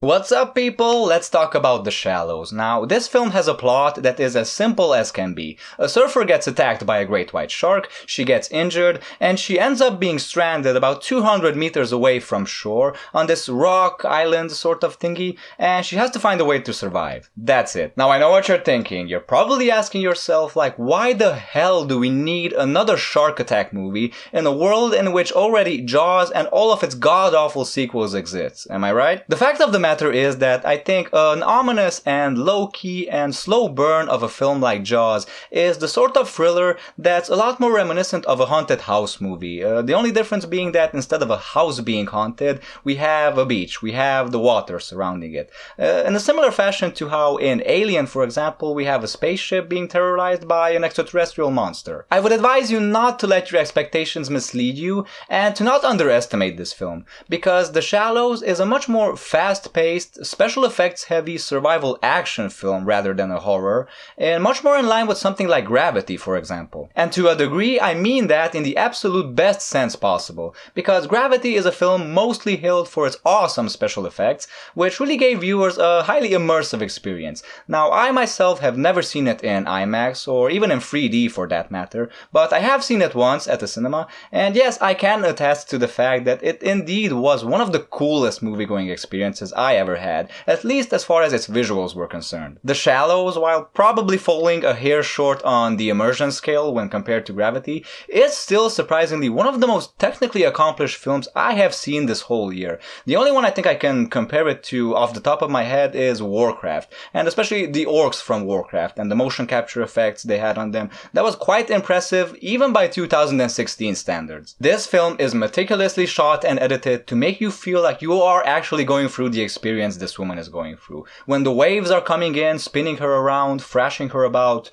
What's up, people? Let's talk about The Shallows. Now, this film has a plot that is as simple as can be. A surfer gets attacked by a great white shark, she gets injured, and she ends up being stranded about 200 meters away from shore on this rock island sort of thingy, and she has to find a way to survive. That's it. Now, I know what you're thinking. You're probably asking yourself, like, why the hell do we need another shark attack movie in a world in which already Jaws and all of its god-awful sequels exist? Am I right? The fact of the matter is that I think an ominous and low-key and slow burn of a film like Jaws is the sort of thriller that's a lot more reminiscent of a haunted house movie. The only difference being that instead of a house being haunted, we have a beach, we have the water surrounding it. In a similar fashion to how in Alien, for example, we have a spaceship being terrorized by an extraterrestrial monster. I would advise you not to let your expectations mislead you and to not underestimate this film, because The Shallows is a much more fast-paced, special effects heavy survival action film rather than a horror, and much more in line with something like Gravity, for example. And to a degree, I mean that in the absolute best sense possible, because Gravity is a film mostly hailed for its awesome special effects, which really gave viewers a highly immersive experience. Now, I myself have never seen it in IMAX, or even in 3D for that matter, but I have seen it once at the cinema, and yes, I can attest to the fact that it indeed was one of the coolest movie-going experiences I ever had, at least as far as its visuals were concerned. The Shallows, while probably falling a hair short on the immersion scale when compared to Gravity, is still surprisingly one of the most technically accomplished films I have seen this whole year. The only one I think I can compare it to off the top of my head is Warcraft, and especially the orcs from Warcraft and the motion capture effects they had on them. That was quite impressive even by 2016 standards. This film is meticulously shot and edited to make you feel like you are actually going through the experience this woman is going through. When the waves are coming in, spinning her around, thrashing her about,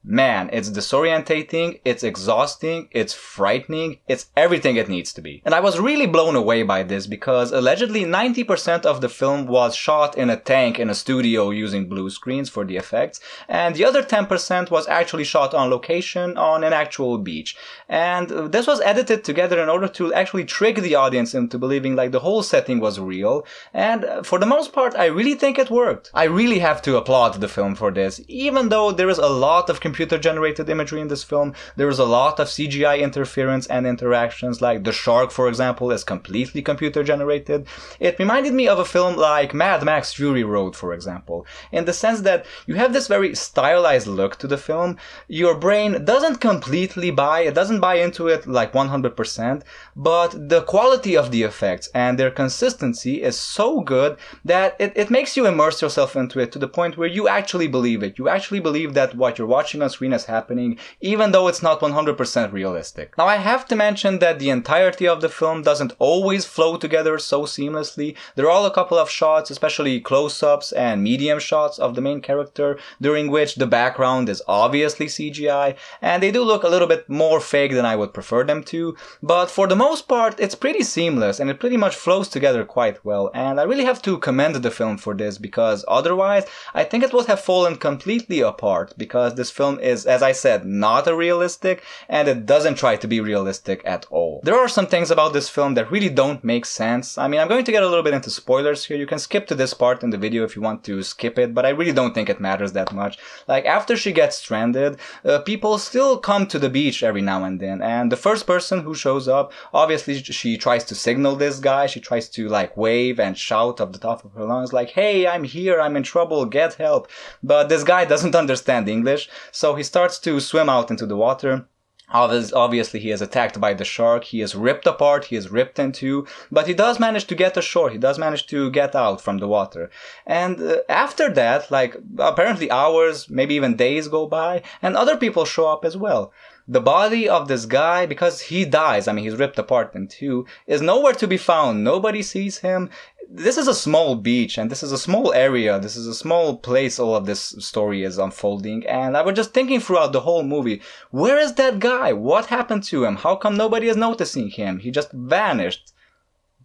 man, it's disorientating, it's exhausting, it's frightening, it's everything it needs to be. And I was really blown away by this because allegedly 90% of the film was shot in a tank in a studio using blue screens for the effects, and the other 10% was actually shot on location on an actual beach. And this was edited together in order to actually trick the audience into believing like the whole setting was real, and for the most part I really think it worked. I really have to applaud the film for this, even though there is a lot of computer-generated imagery in this film. There is a lot of CGI interference and interactions, like the shark, for example, is completely computer-generated. It reminded me of a film like Mad Max Fury Road, for example, in the sense that you have this very stylized look to the film. Your brain doesn't completely doesn't buy into it like 100%, but the quality of the effects and their consistency is so good that it makes you immerse yourself into it to the point where you actually believe it. You actually believe that what you're watching on screen is happening, even though it's not 100% realistic. Now, I have to mention that the entirety of the film doesn't always flow together so seamlessly. There are a couple of shots, especially close-ups and medium shots of the main character, during which the background is obviously CGI, and they do look a little bit more fake than I would prefer them to, but for the most part, it's pretty seamless, and it pretty much flows together quite well, and I really have to commend the film for this, because otherwise, I think it would have fallen completely apart, because this film is, as I said, not a realistic, and it doesn't try to be realistic at all. There are some things about this film that really don't make sense. I mean, I'm going to get a little bit into spoilers here. You can skip to this part in the video if you want to skip it, but I really don't think it matters that much. Like, after she gets stranded, people still come to the beach every now and then, and the first person who shows up, obviously she tries to signal this guy, she tries to like wave and shout off the top of her lungs like, hey, I'm here, I'm in trouble, get help. But this guy doesn't understand English, so he starts to swim out into the water. Obviously, he is attacked by the shark, he is ripped apart, he is ripped in two, but he does manage to get ashore, he does manage to get out from the water. And after that, like, apparently hours, maybe even days go by, and other people show up as well. The body of this guy, because he dies, I mean, he's ripped apart in two, is nowhere to be found. Nobody sees him. This is a small beach, and this is a small area, this is a small place all of this story is unfolding, and I was just thinking throughout the whole movie, where is that guy? What happened to him? How come nobody is noticing him? He just vanished.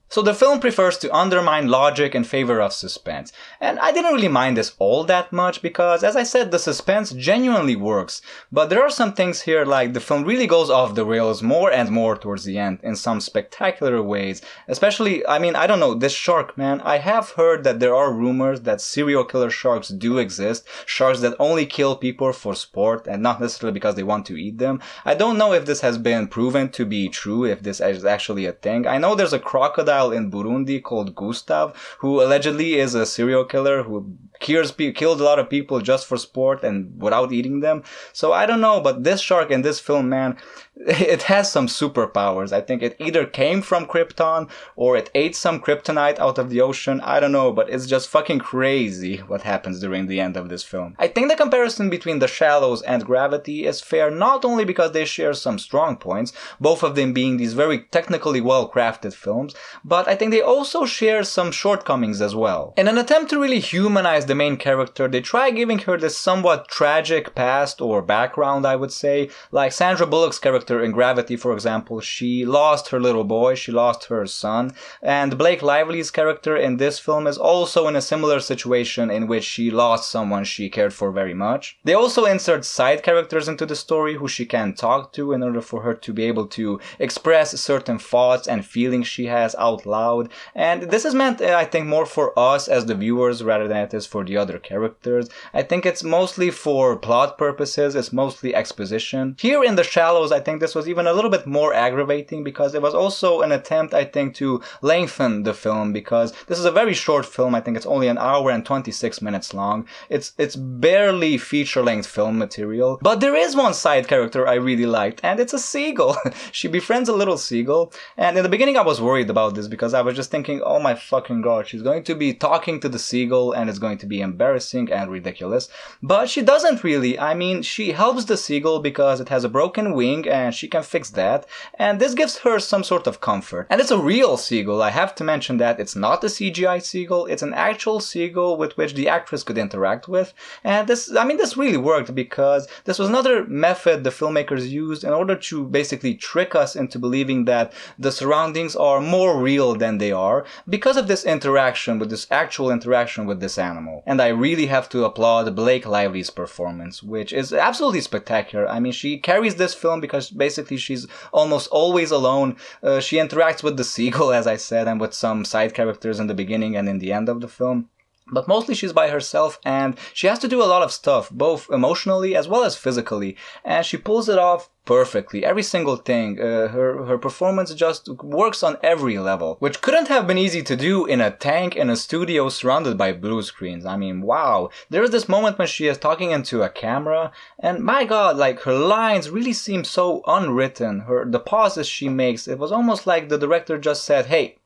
So the film prefers to undermine logic in favor of suspense. And I didn't really mind this all that much because, as I said, the suspense genuinely works. But there are some things here like the film really goes off the rails more and more towards the end in some spectacular ways. Especially, I mean, I don't know, this shark, man. I have heard that there are rumors that serial killer sharks do exist. Sharks that only kill people for sport and not necessarily because they want to eat them. I don't know if this has been proven to be true, if this is actually a thing. I know there's a crocodile in Burundi called Gustav, who allegedly is a serial killer who killed a lot of people just for sport and without eating them. So I don't know, but this shark in this film, man, it has some superpowers. I think it either came from Krypton or it ate some kryptonite out of the ocean. I don't know, but it's just fucking crazy what happens during the end of this film. I think the comparison between The Shallows and Gravity is fair not only because they share some strong points, both of them being these very technically well-crafted films, but I think they also share some shortcomings as well. In an attempt to really humanize the main character, they try giving her this somewhat tragic past or background, I would say. Like Sandra Bullock's character in Gravity, for example, she lost her little boy, she lost her son, and Blake Lively's character in this film is also in a similar situation in which she lost someone she cared for very much. They also insert side characters into the story who she can talk to in order for her to be able to express certain thoughts and feelings she has out loud, and this is meant, I think, more for us as the viewers rather than it is for the other characters. I think it's mostly for plot purposes, it's mostly exposition. Here in The Shallows, I think this was even a little bit more aggravating because it was also an attempt, I think, to lengthen the film, because this is a very short film. I think it's only an hour and 26 minutes long. It's barely feature-length film material, but there is one side character I really liked, and it's a seagull. She befriends a little seagull, and in the beginning I was worried about this because I was just thinking, oh my fucking god, she's going to be talking to the seagull and it's going to be embarrassing and ridiculous. But she doesn't really. I mean, she helps the seagull because it has a broken wing and she can fix that, and this gives her some sort of comfort. And it's a real seagull. I have to mention that it's not a CGI seagull, it's an actual seagull with which the actress could interact with. And this really worked because this was another method the filmmakers used in order to basically trick us into believing that the surroundings are more real than they are because of this interaction with this actual interaction with this animal. And I really have to applaud Blake Lively's performance, which is absolutely spectacular. I mean, she carries this film because basically she's almost always alone. She interacts with the seagull, as I said, and with some side characters in the beginning and in the end of the film. But mostly she's by herself, and she has to do a lot of stuff, both emotionally as well as physically, and she pulls it off perfectly. Every single thing. Her performance just works on every level, which couldn't have been easy to do in a tank in a studio surrounded by blue screens. I mean, wow. There is this moment when she is talking into a camera, and my god, like, her lines really seem so unwritten. The pauses she makes, it was almost like the director just said, hey,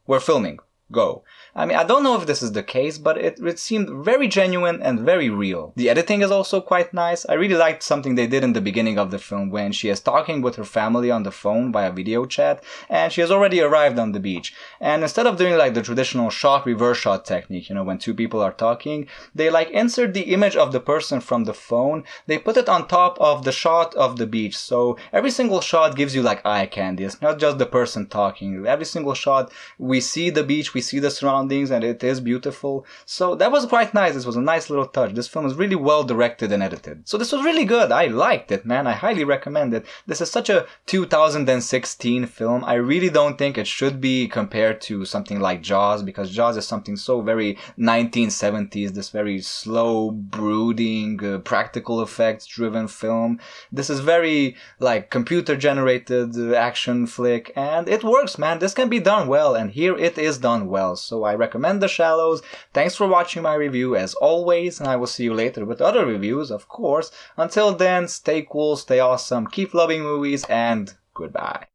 we're filming. Go. I mean, I don't know if this is the case, but it seemed very genuine and very real. The editing is also quite nice. I really liked something they did in the beginning of the film when she is talking with her family on the phone via video chat, and she has already arrived on the beach. And instead of doing like the traditional shot reverse shot technique, you know, when two people are talking, they like insert the image of the person from the phone, they put it on top of the shot of the beach. So every single shot gives you like eye candy. It's not just the person talking. Every single shot, we see the beach, we see the surroundings, and it is beautiful. So that was quite nice. This was a nice little touch. This film is really well directed and edited. So this was really good. I liked it, man. I highly recommend it. This is such a 2016 film. I really don't think it should be compared to something like Jaws, because Jaws is something so very 1970s, this very slow, brooding, practical effects driven film. This is very like computer generated action flick, and it works, man. This can be done well, and here it is done well. So I recommend The Shallows. Thanks for watching my review as always, and I will see you later with other reviews, of course. Until then, stay cool, stay awesome, keep loving movies, and goodbye.